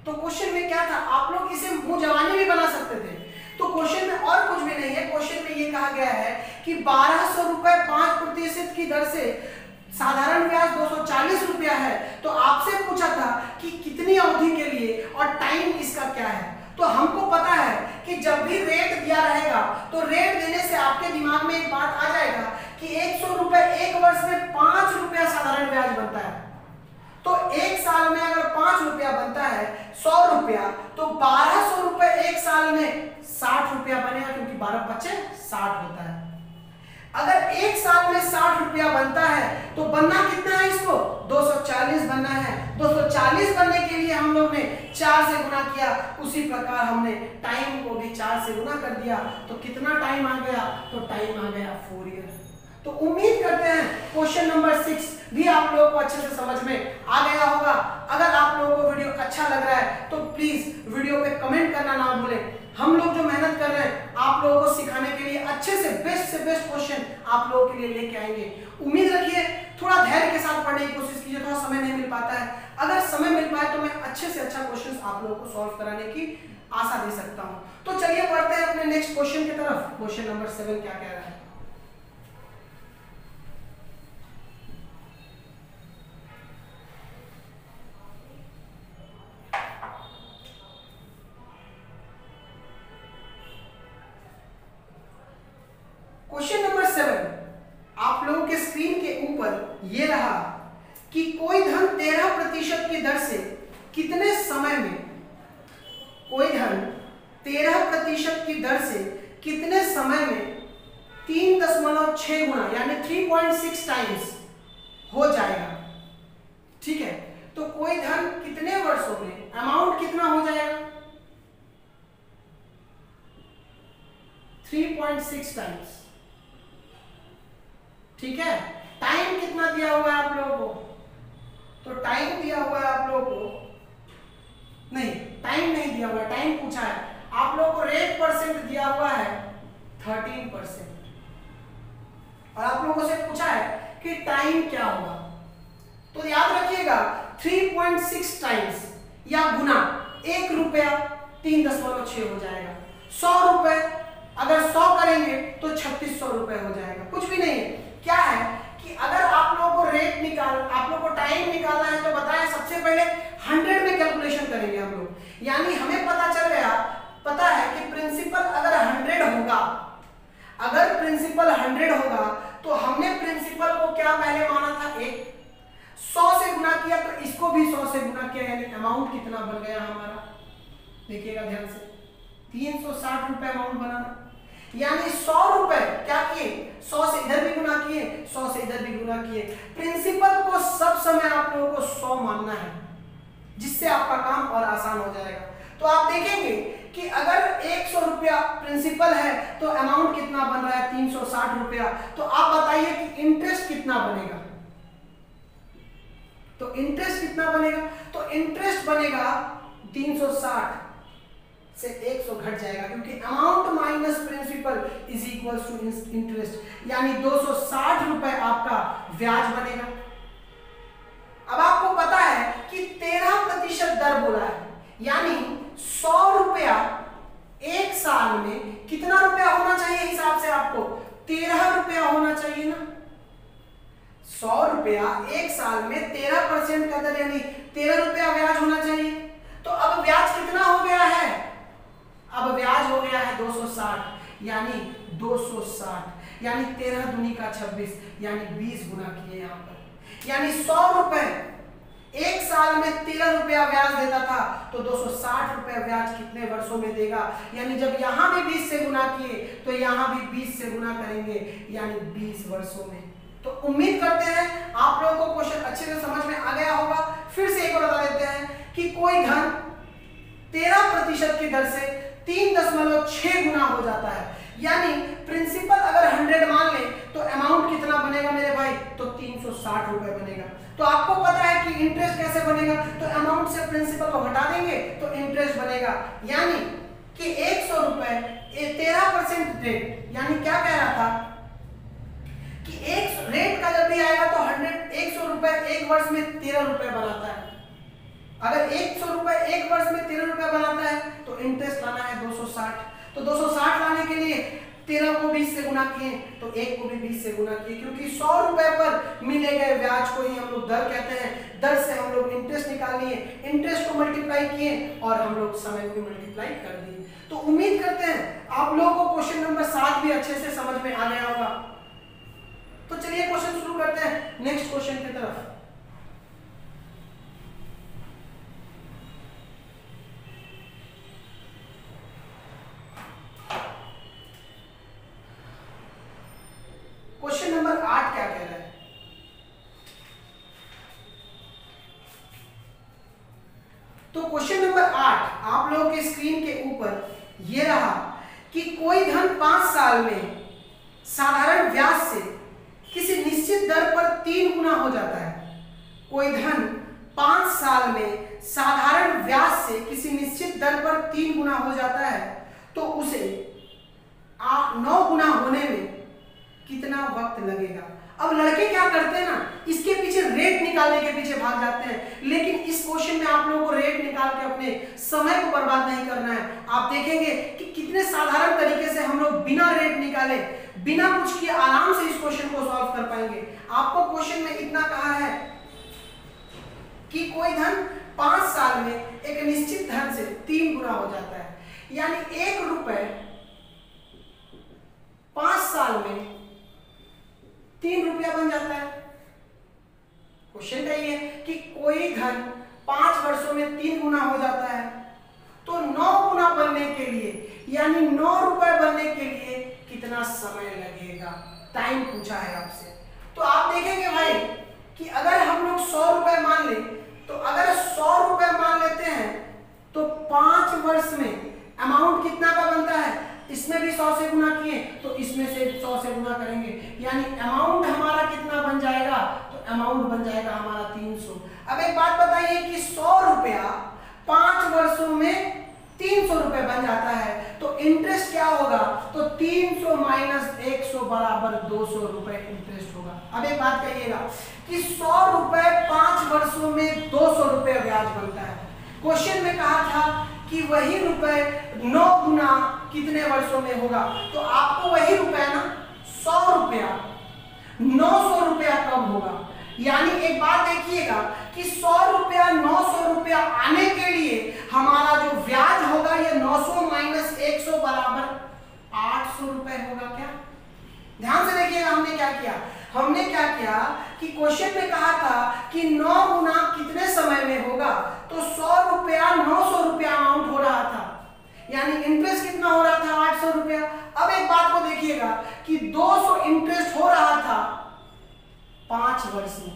तो क्वेश्चन में क्या था, आप लोग इसे मुंह जवानी भी बना सकते थे। तो क्वेश्चन में और कुछ भी नहीं है, क्वेश्चन में ये कहा गया है कि 1200 रुपए 5% की दर से साधारण ब्याज 240 रुपया है। तो आपसे पूछा था कि कितनी अवधि के लिए और टाइम इसका क्या है। तो हमको पता है कि जब भी रेट दिया रहेगा तो रेट देने से आपके दिमाग में एक बात आ जाएगा कि 100 रुपए एक वर्ष में 5 रुपया साधारण ब्याज बनता है। तो एक साल में अगर 5 रुपया बनता है 100 रुपया, तो 1200 रुपए एक साल में 60 रुपया बनेगा, क्योंकि 12 पच्चे 60 होता है। अगर एक साल में 60 रुपया बनता है तो बनना कितना है, इसको 240 बनना है। 240 बनने के लिए हम लोग ने 4 से गुना किया, उसी प्रकार हमने टाइम को भी 4 से गुना कर दिया। तो कितना टाइम आ गया, तो टाइम आ गया 4 ईयर। तो उम्मीद करते हैं क्वेश्चन नंबर 6 भी आप लोगों को अच्छे से समझ में आ गया होगा। अगर आप लोगों को वीडियो अच्छा लग रहा है तो प्लीज वीडियो पे कमेंट करना ना भूलें। हम लोग जो मेहनत कर रहे हैं आप लोगों को सिखाने के लिए अच्छे से बेस्ट क्वेश्चन आप लोगों के लिए लेके आएंगे। उम्मीद रखिए, थोड़ा धैर्य के साथ पढ़ने की कोशिश कीजिए, थोड़ा समय नहीं मिल पाता है। अगर समय मिल पाए तो मैं अच्छे से अच्छा क्वेश्चन आप लोगों को सॉल्व कराने की आशा दे सकता हूँ। तो चलिए बढ़ते हैं अपने नेक्स्ट क्वेश्चन की तरफ। क्वेश्चन नंबर 7 क्या कह रहा है। क्वेश्चन नंबर 7 आप लोगों के स्क्रीन के ऊपर ये रहा कि कोई धन 13% की दर से कितने समय में, कोई धन 13% की दर से कितने समय में 3.6 गुना यानी 3.6 टाइम्स हो जाएगा। ठीक है, तो कोई धन कितने वर्षों में, अमाउंट कितना हो जाएगा, 3.6 टाइम्स। ठीक है, टाइम कितना दिया हुआ है आप लोगों को, तो टाइम दिया हुआ है आप लोगों को, नहीं टाइम नहीं दिया हुआ है, टाइम पूछा है आप लोगों को। रेट परसेंट दिया हुआ है 13%, और आप लोगों से पूछा है कि टाइम क्या होगा। तो याद रखिएगा 3.6 टाइम्स या गुना 1 रुपया 3.6 हो जाएगा। 100 रुपए अगर 100 करेंगे तो 3600 रुपए हो जाएगा। कुछ भी नहीं है, क्या है कि अगर आप लोगों को रेट आप लोगों को टाइम निकालना है तो बताया सबसे पहले 100 में कैलकुलेशन करेंगे हम लोग। यानी हमें पता है कि प्रिंसिपल अगर 100 होगा, अगर प्रिंसिपल 100 होगा तो हमने प्रिंसिपल को क्या पहले माना था 1, 100 से गुना किया तो इसको भी 100 से गुना किया, यानी अमाउंट कितना बन गया हमारा, देखिएगा ध्यान से, 360 रुपए अमाउंट बना। यानी 100 रुपए क्या किए, 100 से इधर भी गुना किए, 100 से इधर भी गुना किए। प्रिंसिपल को सब समय आप लोगों को 100 मानना है, जिससे आपका काम और आसान हो जाएगा। तो आप देखेंगे कि अगर 100 रुपया प्रिंसिपल है तो अमाउंट कितना बन रहा है 360 रुपया। तो आप बताइए कि इंटरेस्ट कितना बनेगा, तो इंटरेस्ट कितना बनेगा, तो इंटरेस्ट बनेगा 360 से 100 घट जाएगा, क्योंकि amount minus principal is equal to interest, यानी 260 रुपए आपका ब्याज बनेगा। अब आपको पता है 13% दर बोला है, यानी 100 रुपया एक साल में कितना रुपया होना चाहिए हिसाब से आपको 13 रुपया होना चाहिए ना। 100 रुपया एक साल में 13% का दर यानी 13 रुपया ब्याज होना चाहिए। तो अब ब्याज कितना हो गया है, अब ब्याज हो गया है 260, यानी 260 यानी 13 दूनी का 26 यानी 20 गुना किए यहाँ पर, यानी 100 रुपए एक साल में 13 रुपया ब्याज देता था तो 260 रुपया ब्याज कितने वर्षों में देगा, यानी जब यहाँ भी 20 से गुना किए तो यहाँ भी 20 से गुना करेंगे यानी 20 वर्षों में। तो उम्मीद करते हैं आप लोगों को क्वेश्चन अच्छे से समझ में आ गया होगा। फिर से एक बार बता देते हैं कि कोई धन 13% की दर से 3.6 गुना हो जाता है, यानी प्रिंसिपल अगर 100 मान ले तो अमाउंट कितना बनेगा मेरे भाई, तो 360 रुपए बनेगा। तो आपको पता है कि इंटरेस्ट कैसे बनेगा, तो अमाउंट से प्रिंसिपल को घटा देंगे तो इंटरेस्ट बनेगा, यानी कि 100 रुपए 13% रेट, यानी क्या कह रहा था कि एक रेट का जब भी आएगा तो 100 रुपए एक वर्ष में 13 रुपए बनाता है। अगर 100 रुपए एक वर्ष में 13 रुपए बनाता है तो इंटरेस्ट लाना है 260, तो 260 लाने के लिए 13 को 20 से गुना किए तो 1 को भी 20 से गुना किए, क्योंकि 100 रुपए पर मिले गए ब्याज को ही हम लोग दर कहते हैं। दर से हम लोग इंटरेस्ट निकाल लिए, इंटरेस्ट को मल्टीप्लाई किए और हम लोग समय को मल्टीप्लाई कर दिए। तो उम्मीद करते हैं आप लोगों को क्वेश्चन नंबर 7 भी अच्छे से समझ में आ गया होगा। तो चलिए क्वेश्चन शुरू करते हैं नेक्स्ट क्वेश्चन की तरफ। क्वेश्चन नंबर 8 क्या कह रहा है, तो क्वेश्चन नंबर 8 आप लोगों के स्क्रीन के ऊपर ये रहा कि कोई धन 5 साल में साधारण ब्याज से किसी निश्चित दर पर 3 गुना हो जाता है। कोई धन 5 साल में साधारण ब्याज से किसी निश्चित दर पर 3 गुना हो जाता है तो उसे 9 गुना होने में कितना वक्त लगेगा। अब लड़के क्या करते हैं ना, इसके पीछे रेट निकालने के पीछे भाग जाते हैं, लेकिन इस क्वेश्चन में आप लोगों को रेट निकाल के अपने समय को बर्बाद नहीं करना है। आप देखेंगे कि कितने साधारण तरीके से हम लोग बिना रेट निकाले, बिना कुछ किए आराम से इस क्वेश्चन को सॉल्व कर पाएंगे। आपको क्वेश्चन में इतना कहा है कि कोई धन 5 साल में एक निश्चित धन से 3 गुना हो जाता है, यानी 1 रुपए 5 साल में 3 रुपया बन जाता है। क्वेश्चन का ये कि कोई धन 5 वर्षों में 3 गुना हो जाता है, तो 9 गुना बनने के लिए यानी 9 रुपए बनने के लिए कितना समय लगेगा, टाइम पूछा है आपसे। तो आप देखेंगे भाई कि अगर हम लोग 100 रुपए मान ले, तो अगर 100 रुपए मान लेते हैं तो 5 वर्ष में अमाउंट कितना का बनता है, इसमें भी 100 से गुना किए तो इसमें से 100 से गुना करेंगे, यानी अमाउंट हमारा कितना बन जाएगा, तो अमाउंट बन जाएगा हमारा 300। अब एक बात बताइए कि 100 रुपया 5 वर्षों में 300 रुपए बन जाता है, तो इंटरेस्ट क्या होगा, तो 300 माइनस 100 बराबर 200 रुपए इंटरेस्ट होगा। अब एक बात कहिएगा कि 100 रुपए 5 वर्षों में 200 रुपए ब्याज बनता है। क्वेश्चन में कहा था कि वही रुपए 9 गुना कितने वर्षों में होगा, तो आपको वही रुपया ना 100 रुपया 900 रुपया कब होगा, यानी एक बात देखिएगा कि 100 रुपया 900 रुपया आने के लिए हमारा जो ब्याज होगा ये 900 माइनस 100 बराबर 800 रुपए होगा। क्या ध्यान से देखिएगा, हमने क्या किया कि क्वेश्चन में कहा था कि 9 गुना कितने समय में होगा, तो 100 रुपया 900 रुपया अमाउंट हो रहा था, यानी इंटरेस्ट कितना हो रहा था 800 रुपया। अब एक बात को देखिएगा कि 200 इंटरेस्ट हो रहा था 5 वर्ष में,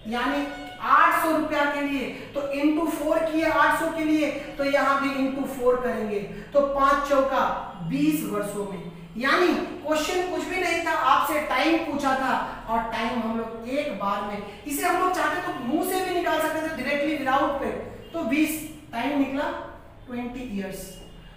यानी 800 रुपया के लिए तो इंटू 4 किए 800 के लिए, तो यहां भी इंटू 4 करेंगे तो 5 चौका 20 वर्षों में। यानी क्वेश्चन कुछ भी नहीं था, आपसे टाइम पूछा था और टाइम हम लोग एक बार में, इसे हम लोग चाहते तो मुंह से भी निकाल सकते थे डायरेक्टली विदाउट पे, तो 20 टाइम निकला 20 इयर्स।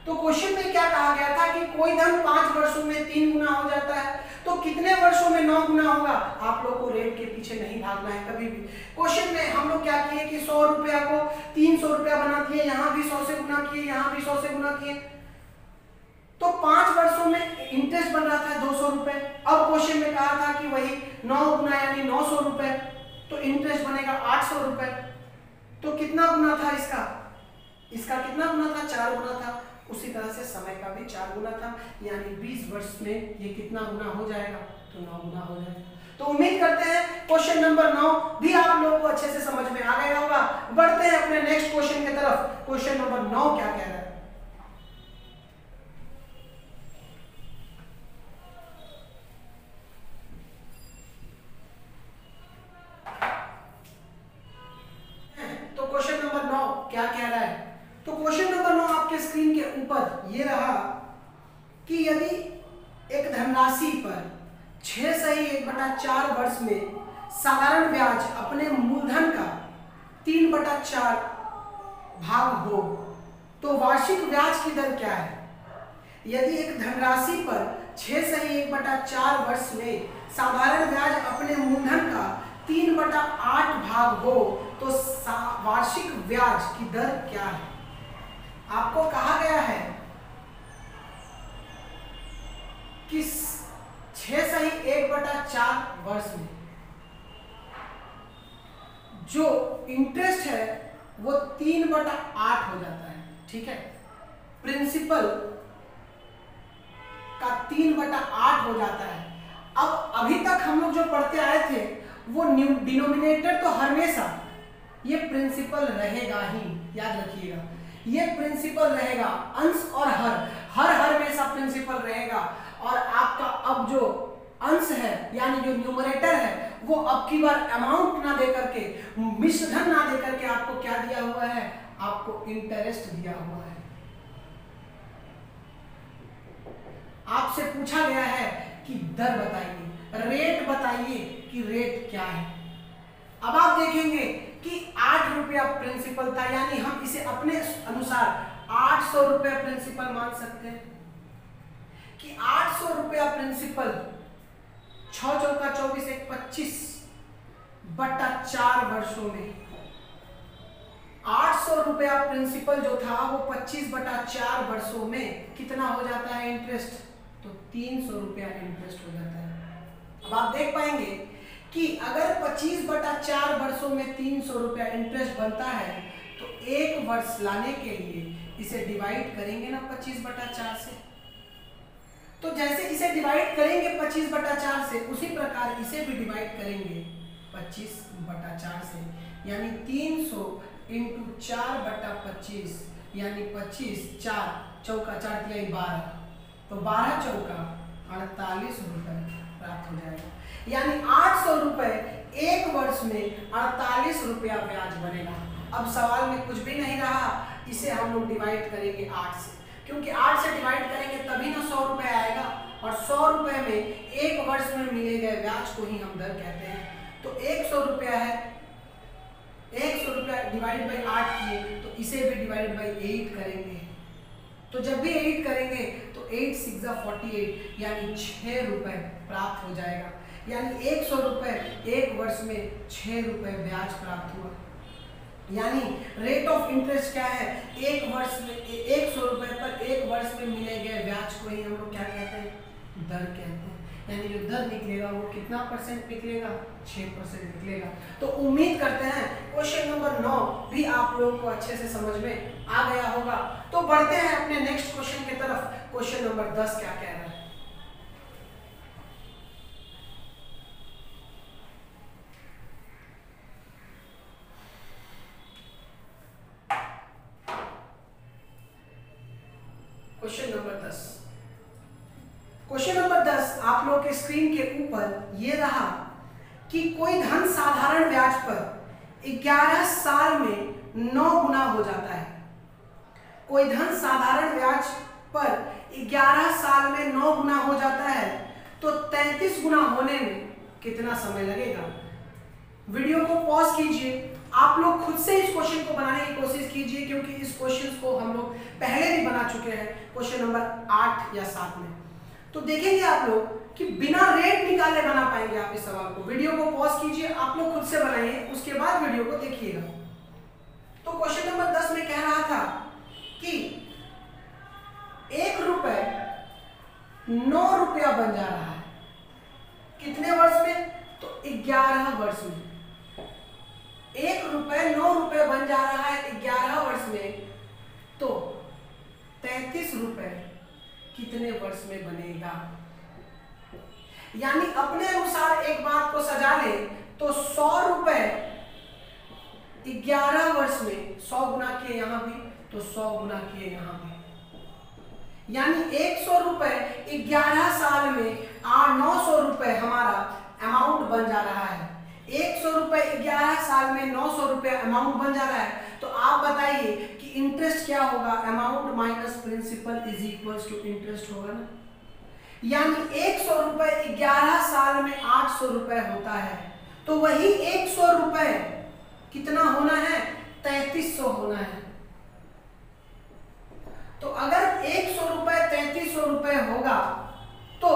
तो क्वेश्चन में क्या कहा गया था कि कोई धन 5 वर्षों में 3 गुना हो जाता है, तो कितने वर्षों में 9 गुना होगा? आप लोग को रेट के पीछे नहीं भागना है कभी भी। क्वेश्चन में हम लोग क्या किए कि 100 रुपया को 300 रुपया बना दिए, यहाँ भी 100 से गुना किए, यहाँ भी 100 से गुना किए, तो 5 वर्षों में इंटरेस्ट बन रहा था 200 रुपए। अब क्वेश्चन में कहा था कि वही 9 गुना यानी 900 रुपए, तो इंटरेस्ट बनेगा 800 रुपए। तो कितना गुना था इसका? इसका कितना गुना था? 4 गुना था। उसी तरह से समय का भी 4 गुना था, यानी 20 वर्ष में ये कितना गुना हो जाएगा? तो 9 गुना हो जाएगा। तो उम्मीद करते हैं क्वेश्चन नंबर 9 भी आप लोगों को अच्छे से समझ में आ गया होगा। बढ़ते हैं अपने नेक्स्ट क्वेश्चन की तरफ। क्वेश्चन नंबर 9 क्या कह रहा है? तो क्वेश्चन नंबर 9 क्या कह रहा है? तो क्वेश्चन नंबर 9 आपके स्क्रीन के ऊपर ये रहा कि यदि एक धनराशि पर 6 सही 1/4 वर्ष में साधारण ब्याज अपने मूलधन का 3/4 भाग हो तो वार्षिक ब्याज की दर क्या है? यदि एक धनराशि पर 6 सही 1/4 वर्ष में साधारण ब्याज अपने मूलधन का 3/8 भाग हो तो वार्षिक ब्याज की दर क्या है? आपको कहा गया है कि 6 सही 1/4 वर्ष में जो इंटरेस्ट है वो 3/8 हो जाता है, ठीक है। प्रिंसिपल का 3/8 हो जाता है। अब अभी तक हम लोग जो पढ़ते आए थे वो डिनोमिनेटर तो हमेशा ये प्रिंसिपल रहेगा ही, याद रखिएगा, ये प्रिंसिपल रहेगा। अंश और हर हमेशा प्रिंसिपल रहेगा। और आपका अब जो अंश है यानी जो न्यूमरेटर है वो अब की बार अमाउंट ना दे करके, मिश्रधन ना दे करके आपको क्या दिया हुआ है? आपको इंटरेस्ट दिया हुआ है। आपसे पूछा गया है कि दर बताइए, रेट बताइए कि रेट क्या है। अब आप देखेंगे कि 8 रुपया प्रिंसिपल था, यानी हम इसे अपने अनुसार 800 रुपया प्रिंसिपल मान सकते हैं कि 800 रुपया प्रिंसिपल 6 चौका 24 1 25/4 वर्षों में 800 रुपया प्रिंसिपल जो था वो 25/4 वर्षों में कितना हो जाता है इंटरेस्ट? तो 300 रुपया इंटरेस्ट हो जाता है। अब आप देख पाएंगे कि अगर 25/4 वर्षों में 300 रुपया इंटरेस्ट बनता है तो एक वर्ष लाने के लिए इसे डिवाइड करेंगे ना 25/4 से। तो जैसे इसे डिवाइड करेंगे 25/4 से, उसी प्रकार इसे भी डिवाइड करेंगे 25/4 से, यानी 300 × 4/25 यानी 25, 4 चौका 4 तिहाई 12, तो 12 चौका 48 रुपए प्राप्त हो जाएगा। यानी 800 रुपए एक वर्ष में 48 रुपया ब्याज बनेगा। अब सवाल में कुछ भी नहीं रहा, इसे हम लोग डिवाइड करेंगे 8 से, क्योंकि 8 से डिवाइड करेंगे तभी ना 100 रुपए आएगा, और 100 रुपए में एक वर्ष में मिले गए ब्याज को ही हम दर कहते हैं। तो 100 रुपया है, 100 रुपया डिवाइड बाई 8 किए तो इसे भी डिवाइड बाई 8 करेंगे। तो जब भी 8 करेंगे तो 8 6 48 यानी 6 रुपए प्राप्त हो जाएगा। यानी 100 रुपए एक वर्ष में 6 रुपए ब्याज प्राप्त हुआ। यानी रेट ऑफ इंटरेस्ट क्या है? एक वर्ष में 100 रुपए पर एक वर्ष में मिले गए ब्याज को ही हम लोग क्या कहते हैं? दर कहते हैं। यानी जो दर निकलेगा वो कितना % निकलेगा? 6% निकलेगा। तो उम्मीद करते हैं क्वेश्चन नंबर 9 भी आप लोगों को अच्छे से समझ में आ गया होगा। तो बढ़ते हैं अपने नेक्स्ट क्वेश्चन की तरफ। क्वेश्चन नंबर 10 क्या कह रहा है? क्वेश्चन नंबर 10, क्वेश्चन नंबर 10 आप लोग के स्क्रीन के ऊपर ये रहा कि कोई धन साधारण ब्याज पर 11 साल में 9 गुना हो जाता है। कोई धन साधारण ब्याज पर 11 साल में 9 गुना हो जाता है तो 33 गुना होने में कितना समय लगेगा? वीडियो को पॉज कीजिए, आप लोग खुद से इस क्वेश्चन को बनाने की कोशिश कीजिए, क्योंकि इस क्वेश्चन को हम लोग पहले भी बना चुके हैं क्वेश्चन नंबर 8 या 7 में। तो देखेंगे आप लोग कि बिना रेट निकाले बना पाएंगे आप इस सवाल को। वीडियो को पॉज कीजिए, आप लोग खुद से बनाइए, उसके बाद वीडियो को देखिएगा। तो क्वेश्चन नंबर 10 में कह रहा था कि 1 रुपए 9 रुपया बन जा रहा है। कितने वर्ष में? तो 11 वर्ष में। 1 रुपए 9 रुपए बन जा रहा है 11 वर्ष में, तो 33 रुपए कितने वर्ष में बनेगा? यानी अपने अनुसार एक बात को सजा ले तो 100 रुपए 11 वर्ष में 100 गुना किए यहां भी, तो 100 गुना किए यहां भी, यानी 100 रुपए 11 साल में 900 रुपए हमारा अमाउंट बन जा रहा है। 100 रुपए 11 साल में 900 रुपए अमाउंट बन जा रहा है। तो आप बताइए कि इंटरेस्ट क्या होगा? Amount minus principal is equals to interest होगा ना। यानी 100 रुपए 11 साल में 800 रुपए होता है, तो वही 100 रुपए कितना होना है? 3300 होना है। तो अगर 100 रुपए 3300 रुपए होगा तो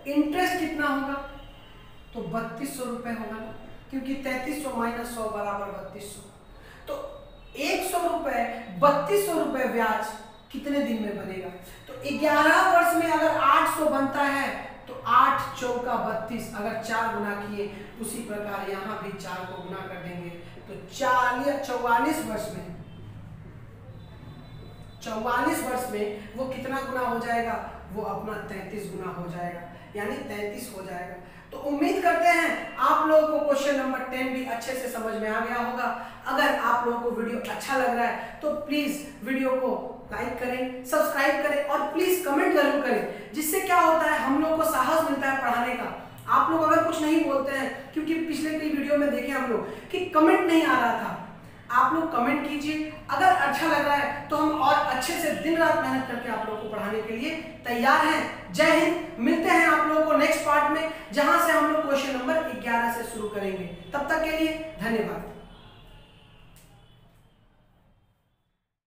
इंटरेस्ट कितना होगा? तो 3200 रुपए होगा ना, क्योंकि 3300 माइनस 100 बराबर 3200। तो 100 रुपए 3200 रुपए ब्याज कितने दिन में बनेगा? तो 11 वर्ष में अगर 800 बनता है तो 8 चौका 32, अगर 4 गुना किए उसी प्रकार यहां भी 4 को गुना कर देंगे तो 44 वर्ष में 44 वर्ष में वो कितना गुना हो जाएगा? वो अपना 33 गुना हो जाएगा, यानी 33 हो जाएगा। तो उम्मीद करते हैं आप लोगों को क्वेश्चन नंबर 10 भी अच्छे से समझ में आ गया होगा। अगर आप लोगों को वीडियो अच्छा लग रहा है तो प्लीज वीडियो को लाइक करें, सब्सक्राइब करें और प्लीज कमेंट जरूर करें, जिससे क्या होता है हम लोग को साहस मिलता है पढ़ाने का। आप लोग अगर कुछ नहीं बोलते हैं, क्योंकि पिछले कई वीडियो में देखे हम लोग कि कमेंट नहीं आ रहा था, आप लोग कमेंट कीजिए। अगर अच्छा लग रहा है तो हम और अच्छे से दिन रात मेहनत करके आप लोगों को पढ़ाने के लिए तैयार हैं। जय हिंद। मिलते हैं आप लोगों को नेक्स्ट पार्ट में, जहां से हम लोग क्वेश्चन नंबर 11 से शुरू करेंगे। तब तक के लिए धन्यवाद।